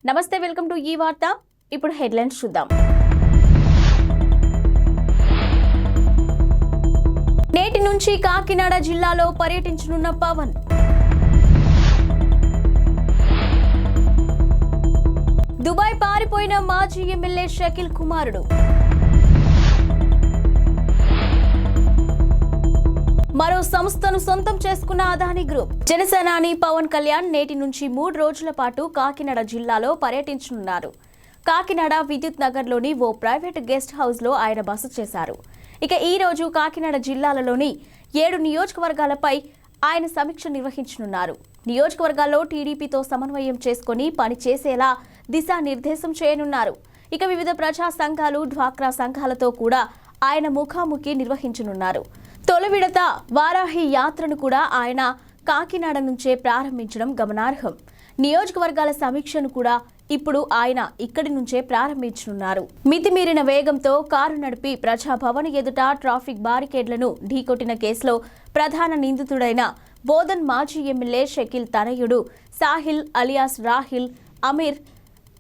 నమస్తే, welcome to ఈ వార్త. ఇప్పుడు హెడ్లైన్స్ చూద్దాం. నేటి నుంచి కాకినాడ జిల్లాలో పర్యటించనున్న పవన్. దుబాయ్ పారిపోయిన మాజీ ఎమ్మెల్యే షకీల్ కుమారుడు. మరో సంస్థను సొంతం చేసుకున్న అదానీ గ్రూప్. జనసేనాని పవన్ కళ్యాణ్ నేటి నుంచి 3 రోజుల పాటు కాకినాడ జిల్లాలో పర్యటించనున్నారు. కాకినాడ విద్యుత్ నగర్లోని ఓ ప్రైవేట్ గెస్ట్ హౌస్ లో ఆయన బస చేశారు. ఇక ఈ రోజు కాకినాడ జిల్లాలలోని 7 నియోజకవర్గాలపై ఆయన సమీక్ష నిర్వహించనున్నారు. నియోజకవర్గాల్లో టీడీపీతో సమన్వయం చేసుకుని పనిచేసేలా దిశానిర్దేశం చేయనున్నారు. ఇక వివిధ ప్రజా సంఘాలు, డ్వాక్రా సంఘాలతో కూడా ఆయన ముఖాముఖి నిర్వహించనున్నారు. తొలి విడత వారాహి యాత్రను కూడా ఆయన కాకినాడ నుంచే ప్రారంభించడం గమనార్హం. నియోజకవర్గాల సమీక్షను కూడా ఇప్పుడు ఆయన ఇక్కడి నుంచే ప్రారంభించనున్నారు. మితిమీరిన వేగంతో కారు నడిపి ప్రజాభవన్ ఎదుట ట్రాఫిక్ బారికేడ్లను ఢీకొట్టిన కేసులో ప్రధాన నిందితుడైన బోధన్ మాజీ ఎమ్మెల్యే షకీల్ తనయుడు సాహిల్ అలియాస్ రాహిల్ అమీర్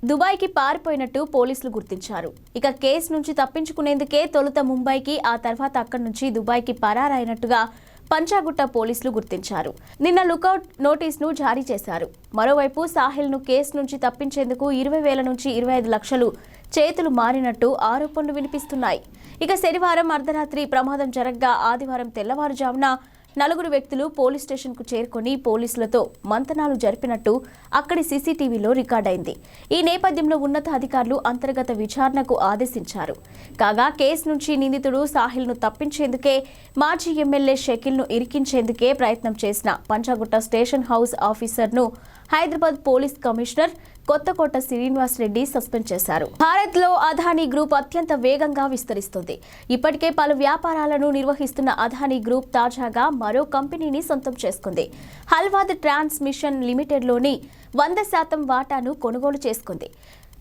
దుబాయ్కి పారిపోయినట్టు పోలీసులు గుర్తించారు. ఇక కేసు నుంచి తప్పించుకునేందుకే తొలుత ముంబైకి, ఆ తర్వాత అక్కడి నుంచి దుబాయ్కి పరారైనట్టుగా పంచాగుట్ట పోలీసులు గుర్తించారు. నిన్న లుకౌట్ నోటీసును జారీ చేశారు. మరోవైపు సాహిల్ను కేసు నుంచి తప్పించేందుకు 20,000 నుంచి 25 లక్షలు చేతులు మారినట్టు ఆరోపణలు వినిపిస్తున్నాయి. ఇక శనివారం అర్ధరాత్రి ప్రమాదం జరగ్గా ఆదివారం తెల్లవారుజామున 4 వ్యక్తులు పోలీస్ స్టేషన్ కు చేరుకుని పోలీసులతో మంతనాలు జరిపినట్టు అక్కడి సీసీటీవీలో రికార్డైంది. ఈ నేపథ్యంలో ఉన్నతాధికారులు అంతర్గత విచారణకు ఆదేశించారు. కాగా కేసు నుంచి నిందితుడు సాహిల్ ను తప్పించేందుకే, మాజీ ఎమ్మెల్యే షకీల్ ను ఇరికించేందుకే ప్రయత్నం చేసిన పంచాగుట్ట స్టేషన్ హౌస్ ఆఫీసర్ ను Hyderabad police commissioner Kothakota Srinivas Reddy suspend చేశారు. భారత్ లో అదానీ గ్రూప్ అత్యంత వేగంగా విస్తరిస్తుంది. ఇప్పటికే పలు వ్యాపారాలను నిర్వహిస్తున్న అదానీ గ్రూప్ తాజాగా మరో కంపెనీని సొంతం చేసుకుంది. హల్వాద్ ట్రాన్స్మిషన్ లిమిటెడ్ లోని 100% వాటాను కొనుగోలు చేసుకుంది.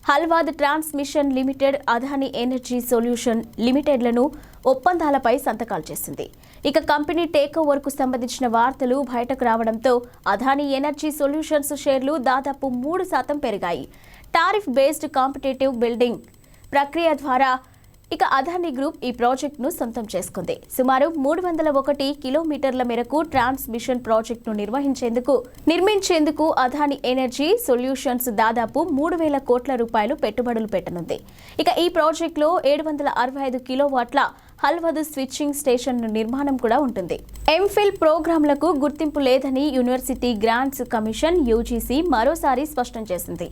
Halvad transmission limited, Adani energy solution లిమిటెడ్లను ఒప్పందాలపై సంతకాలు చేసింది. ఇక కంపెనీ టేక్ ఓవర్ కు సంబంధించిన వార్తలు బయటకు రావడంతో అదానీ ఎనర్జీ సొల్యూషన్స్ షేర్లు దాదాపు 3% పెరిగాయి. టారిఫ్ బేస్డ్ కాంపిటేటివ్ బిల్డింగ్ ప్రక్రియ ద్వారా ఇక అదానీ గ్రూప్ ఈ ప్రాజెక్టును సొంతం చేసుకుంది. సుమారు 301 కిలోమీటర్ల మేరకు ట్రాన్స్మిషన్ ప్రాజెక్టును నిర్మించేందుకు అదానీ ఎనర్జీ సొల్యూషన్స్ దాదాపు 3,000 కోట్ల రూపాయలు పెట్టుబడులు పెట్టనుంది. ఇక ఈ ప్రాజెక్టులో 765 కిలోవాట్ల హల్వాద్ స్విచ్చింగ్ స్టేషన్ నిర్మాణం కూడా ఉంటుంది. ఎంఫిల్ ప్రోగ్రాంలకు గుర్తింపు లేదని యూనివర్సిటీ గ్రాంట్స్ కమిషన్ యూజీసీ మరోసారి స్పష్టం చేసింది.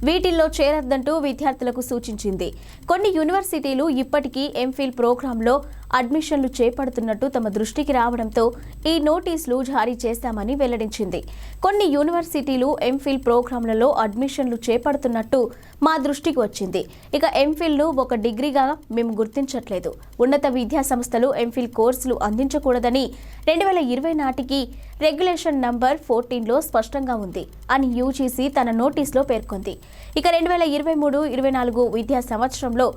వీటిల్లో చేరొద్దంటూ విద్యార్థులకు సూచించింది. కొన్ని యూనివర్సిటీలు ఇప్పటికీ ఎంఫిల్ ప్రోగ్రాంలో అడ్మిషన్లు చేపడుతున్నట్టు తమ దృష్టికి రావడంతో ఈ నోటీసులు జారీ చేశామని వెల్లడించింది. కొన్ని యూనివర్సిటీలు ఎంఫిల్ ప్రోగ్రాంలలో అడ్మిషన్లు చేపడుతున్నట్టు మా దృష్టికి వచ్చింది. ఇక ఎంఫిల్ ను ఒక డిగ్రీగా మేము గుర్తించట్లేదు. ఉన్నత విద్యా సంస్థలు ఎంఫిల్ కోర్సులు అందించకూడదని 2020 నాటికి రెగ్యులేషన్ నంబర్ 14లో స్పష్టంగా ఉంది అని యూజీసీ తన నోటీసులో పేర్కొంది. ఇక 2023-24 విద్యా సంవత్సరంలో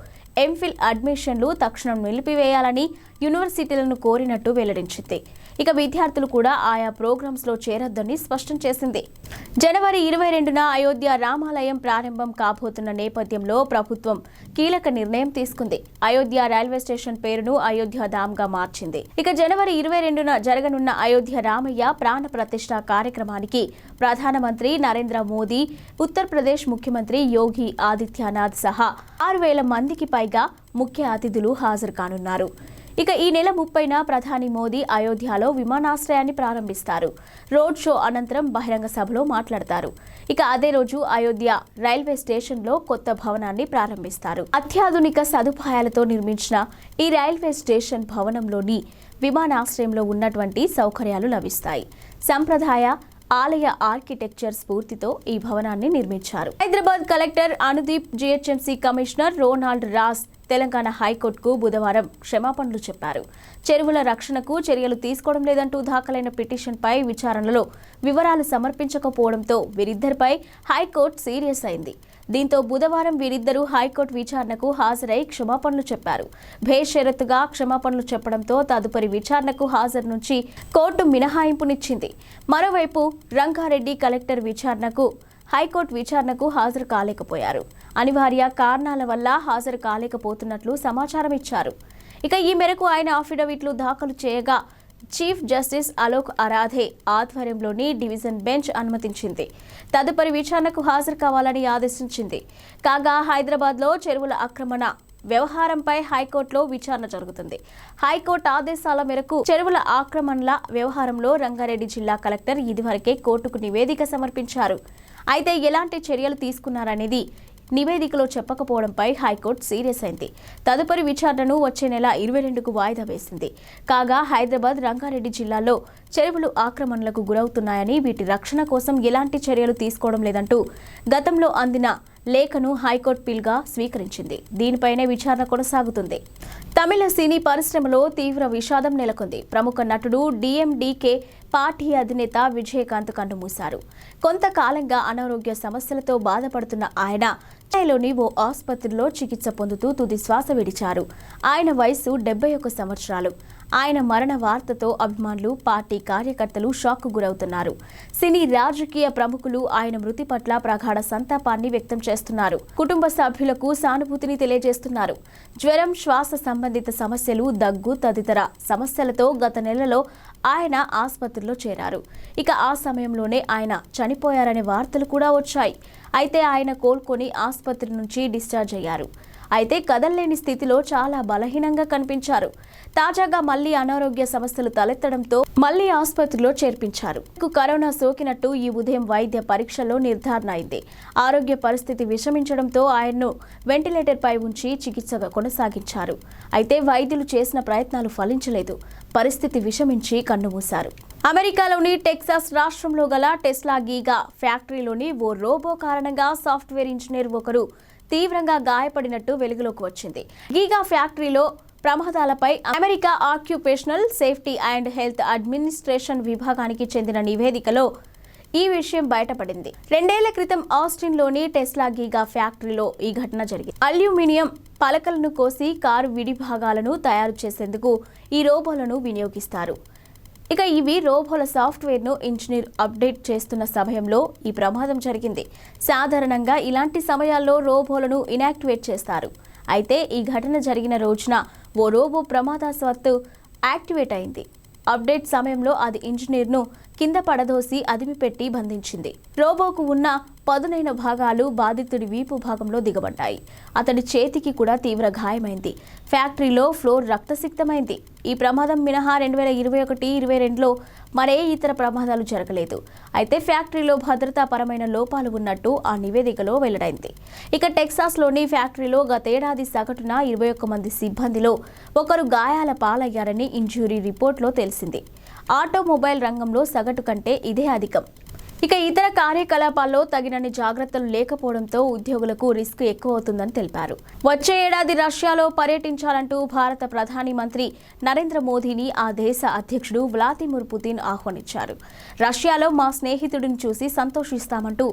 ఎంఫిల్ అడ్మిషన్లు తక్షణం నిలిపివేయాలని యూనివర్సిటీలను కోరినట్టు వెల్లడించింది. ఇక విద్యార్థులు కూడా ఆయా ప్రోగ్రామ్స్ లో చేరొద్దని స్పష్టం చేసింది. జనవరి 22న అయోధ్య రామాలయం ప్రారంభం కాబోతున్న నేపథ్యంలో ప్రభుత్వం కీలక నిర్ణయం తీసుకుంది. అయోధ్య రైల్వే స్టేషన్ పేరును అయోధ్య ధామ్ గా మార్చింది. ఇక జనవరి 22న జరగనున్న అయోధ్య రామయ్య ప్రాణ ప్రతిష్ఠ కార్యక్రమానికి ప్రధానమంత్రి నరేంద్ర మోదీ, ఉత్తరప్రదేశ్ ముఖ్యమంత్రి యోగి ఆదిత్యనాథ్ సహా 6,000 మందికి పైగా ముఖ్య అతిథులు హాజరు కానున్నారు. ఇక ఈ నెల 30న ప్రధాని మోదీ అయోధ్యలో విమానాశ్రయాన్ని ప్రారంభిస్తారు. రోడ్ షో అనంతరం బహిరంగ సభలో మాట్లాడతారు. ఇక అదే రోజు అయోధ్య రైల్వే స్టేషన్లో కొత్త భవనాన్ని ప్రారంభిస్తారు. అత్యాధునిక సదుపాయాలతో నిర్మించిన ఈ రైల్వే స్టేషన్ భవనంలోని విమానాశ్రయంలో ఉన్నటువంటి సౌకర్యాలు లభిస్తాయి. సంప్రదాయ ఆలయ ఆర్కిటెక్చర్ స్ఫూర్తితో ఈ భవనాన్ని నిర్మించారు. Hyderabad collector Anudeep, GHMC commissioner Ronald Ross Telangana హైకోర్టుకు బుధవారం క్షమాపణలు చెప్పారు. చెరువుల రక్షణకు చర్యలు తీసుకోవడం లేదంటూ దాఖలైన పిటిషన్పై విచారణలో వివరాలు సమర్పించకపోవడంతో వీరిద్దరిపై హైకోర్టు సీరియస్ అయింది. దీంతో బుధవారం వీరిద్దరూ హైకోర్టు విచారణకు హాజరై క్షమాపణలు చెప్పారు. బేషరతుగా క్షమాపణలు చెప్పడంతో తదుపరి విచారణకు హాజరు నుంచి కోర్టు మినహాయింపునిచ్చింది. మరోవైపు రంగారెడ్డి కలెక్టర్ విచారణకు హైకోర్టు విచారణకు హాజరు కాలేకపోయారు. అనివార్య కారణాల వల్ల హాజరు కాలేకపోతున్నట్లు సమాచారం ఇచ్చారు. ఇక ఈ మేరకు ఆయన అఫిడవిట్లు దాఖలు చేయగా చీఫ్ జస్టిస్ అలోక్ అరాధే ఆధ్వర్యంలోని డివిజన్ బెంచ్ అనుమతించింది. తదుపరి విచారణకు హాజరు కావాలని ఆదేశించింది. కాగా హైదరాబాద్లో చెరువుల ఆక్రమణ వ్యవహారంపై హైకోర్టులో విచారణ జరుగుతుంది. హైకోర్టు ఆదేశాల మేరకు చెరువుల ఆక్రమణల వ్యవహారంలో రంగారెడ్డి జిల్లా కలెక్టర్ ఇదివరకే కోర్టుకు నివేదిక సమర్పించారు. అయితే ఎలాంటి చర్యలు తీసుకున్నారనేది నివేదికలో చెప్పకపోవడంపై హైకోర్టు సీరియస్ అయింది. తదుపరి విచారణను వచ్చే నెల 22కు వాయిదా వేసింది. కాగా హైదరాబాద్, రంగారెడ్డి జిల్లాల్లో చెరువులు ఆక్రమణలకు గురవుతున్నాయని, వీటి రక్షణ కోసం ఎలాంటి చర్యలు తీసుకోవడం లేదంటూ గతంలో అందిన లేఖను హైకోర్టు పిల్గా స్వీకరించింది. దీనిపైనే విచారణ కొనసాగుతుంది. తమిళ సినీ పరిశ్రమలో తీవ్ర విషాదం నెలకొంది. ప్రముఖ నటుడు డిఎండికే పార్టీ అధినేత విజయకాంత్ కన్నుమూశారు. కొంతకాలంగా అనారోగ్య సమస్యలతో బాధపడుతున్న ఆయన చెన్నైలోని ఓ ఆసుపత్రిలో చికిత్స పొందుతూ తుది శ్వాస విడిచారు. ఆయన వయసు 71 సంవత్సరాలు. ఆయన మరణ వార్తతో అభిమానులు, పార్టీ కార్యకర్తలు షాక్కు గురవుతున్నారు. సినీ, రాజకీయ ప్రముఖులు ఆయన మృతి పట్ల ప్రగాఢ సంతాపాన్ని వ్యక్తం చేస్తున్నారు. కుటుంబ సభ్యులకు సానుభూతిని తెలియజేస్తున్నారు. జ్వరం, శ్వాస సంబంధిత సమస్యలు, దగ్గు తదితర సమస్యలతో గత నెలలో ఆయన ఆసుపత్రిలో చేరారు. ఇక ఆ సమయంలోనే ఆయన చనిపోయారనే వార్తలు కూడా వచ్చాయి. అయితే ఆయన కోలుకొని ఆసుపత్రి నుంచి డిశ్చార్జ్ అయ్యారు. అయితే కదల్లేని స్థితిలో చాలా బలహీనంగా కనిపించారు. తాజాగా మళ్లీ అనారోగ్య సమస్యలు తలెత్తడంతో మళ్లీ ఆసుపత్రిలో చేర్పించారు. కరోనా సోకినట్టు ఈ ఉదయం వైద్య పరీక్షల్లో నిర్ధారణ అయింది. ఆరోగ్య పరిస్థితి విషమించడంతో ఆయన్ను వెంటిలేటర్పై ఉంచి చికిత్స కొనసాగించారు. అయితే వైద్యులు చేసిన ప్రయత్నాలు ఫలించలేదు. పరిస్థితి విషమించి కన్నుమూశారు. అమెరికాలోని టెక్సాస్ రాష్ట్రంలో గల టెస్లా గీగా ఫ్యాక్టరీలోని ఓ రోబో కారణంగా సాఫ్ట్వేర్ ఇంజనీర్ ఒకరు తీవ్రంగా గాయపడినట్టు వెలుగులోకి వచ్చింది. గీగా ఫ్యాక్టరీలో ప్రమాదాలపై America occupational safety and health administration విభాగానికి చెందిన నివేదికలో ఈ విషయం బయటపడింది. 2 ఏళ్ల క్రితం ఆస్టిన్లోని టెస్లా గీగా ఫ్యాక్టరీలో ఈ ఘటన జరిగింది. అల్యూమినియం పలకలను కోసి కారు విడి భాగాలను తయారు చేసేందుకు ఈ రోబోలను వినియోగిస్తారు. ఇక ఇవి రోబోల సాఫ్ట్వేర్ను ఇంజనీర్ అప్డేట్ చేస్తున్న సమయంలో ఈ ప్రమాదం జరిగింది. సాధారణంగా ఇలాంటి సమయాల్లో రోబోలను ఇనాక్టివేట్ చేస్తారు. అయితే ఈ ఘటన జరిగిన రోజున ఓ రోబో ప్రమాదవశాత్తు యాక్టివేట్ అయింది. అప్డేట్ సమయంలో అది ఇంజనీర్ను కింద పడదోసి అదిమిపెట్టి బంధించింది. రోబోకు ఉన్న పదునైన భాగాలు బాధితుడి వీపు భాగంలో దిగబడ్డాయి. అతడి చేతికి కూడా తీవ్ర గాయమైంది. ఫ్యాక్టరీలో ఫ్లోర్ రక్తసిక్తమైంది. ఈ ప్రమాదం మినహా 2021-22లో మరే ఇతర ప్రమాదాలు జరగలేదు. అయితే ఫ్యాక్టరీలో భద్రతాపరమైన లోపాలు ఉన్నట్టు ఆ నివేదికలో వెల్లడైంది. ఇక టెక్సాస్లోని ఫ్యాక్టరీలో గతేడాది సగటున 21 మంది సిబ్బందిలో ఒకరు గాయాల పాలయ్యారని ఇంజ్యూరీ రిపోర్ట్లో తెలిసింది. ఆటోమొబైల్ రంగంలో సగటు కంటే ఇదే అధికం. ఇక ఇతర కార్యకలాపాల్లో తగినన్ని జాగ్రత్తలు లేకపోవడంతో ఉద్యోగులకు రిస్క్ ఎక్కువ అవుతుందని తెలిపారు. వచ్చే ఏడాది రష్యాలో పర్యటించాలంటూ భారత ప్రధాని మంత్రి నరేంద్ర మోదీని ఆ దేశ అధ్యక్షుడు వ్లాదిమిర్ పుతిన్ ఆహ్వానించారు. రష్యాలో మా స్నేహితుడిని చూసి సంతోషిస్తామంటూ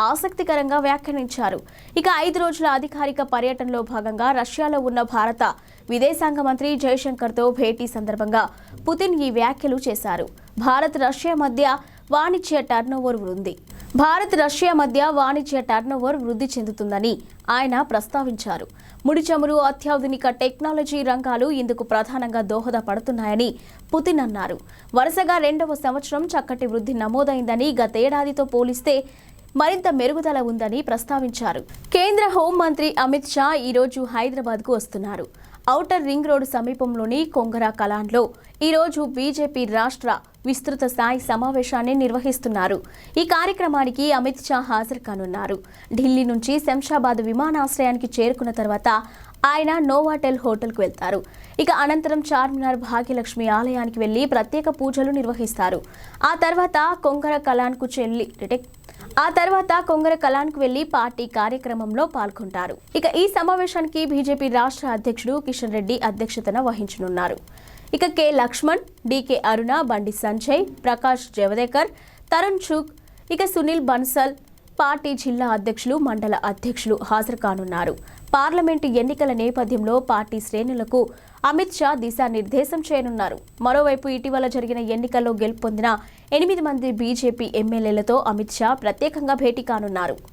ఆసక్తికరంగా వ్యాఖ్యానించారు. ఇక 5 రోజుల అధికారిక పర్యటనలో భాగంగా రష్యాలో ఉన్న భారత విదేశాంగ మంత్రి జయశంకర్తో భేటీ సందర్భంగా పుతిన్ ఈ వ్యాఖ్యలు చేశారు. భారత్ రష్యా మధ్య వాణిజ్య టర్నోవర్ వృద్ధి చెందుతుందని ఆయన ప్రస్తావించారు. ముడి చమురు, అత్యాధునిక టెక్నాలజీ రంగాలు ఇందుకు ప్రధానంగా దోహదపడుతున్నాయని పుతిన్ అన్నారు. వరుసగా 2వ సంవత్సరం చక్కటి వృద్ధి నమోదైందని, గతేడాదితో పోలిస్తే మరింత మెరుగుదల ఉందని ప్రస్తావించారు. కేంద్ర హోంమంత్రి అమిత్ షా ఈరోజు హైదరాబాద్కు వస్తున్నారు. ఔటర్ రింగ్ రోడ్డు సమీపంలోని కొంగరా కలాన్లో ఈరోజు బీజేపీ రాష్ట్ర విస్తృత స్థాయి సమావేశాన్ని నిర్వహిస్తున్నారు. ఈ కార్యక్రమానికి అమిత్ షా హాజరు కానున్నారు. ఢిల్లీ నుంచి శంషాబాద్ విమానాశ్రయానికి చేరుకున్న తర్వాత ఆయన నోవాటెల్ హోటల్కు వెళ్తారు. ఇక అనంతరం చార్మినార్ భాగ్యలక్ష్మి ఆలయానికి వెళ్లి ప్రత్యేక పూజలు నిర్వహిస్తారు. ఆ తర్వాత కొంగర కలాన్కు వెళ్లి పార్టీ కార్యక్రమంలో పాల్గొంటారు. ఇక ఈ సమావేశానికి బీజేపీ రాష్ట్ర అధ్యక్షుడు కిషన్ రెడ్డి అధ్యక్షతన వహించనున్నారు. ఇక కె లక్ష్మణ్, డికే అరుణ, బండి సంజయ్, ప్రకాష్ జవదేకర్, తరుణ్ చుగ్, ఇక సునీల్ బన్సల్, పార్టీ జిల్లా అధ్యక్షులు, మండల అధ్యక్షులు హాజరు కానున్నారు. పార్లమెంటు ఎన్నికల నేపథ్యంలో పార్టీ శ్రేణులకు అమిత్ షా దిశానిర్దేశం చేయనున్నారు. మరోవైపు ఇటీవల జరిగిన ఎన్నికల్లో గెలుపొందిన 8 మంది బీజేపీ ఎమ్మెల్యేలతో అమిత్ షా ప్రత్యేకంగా భేటీ కానున్నారు.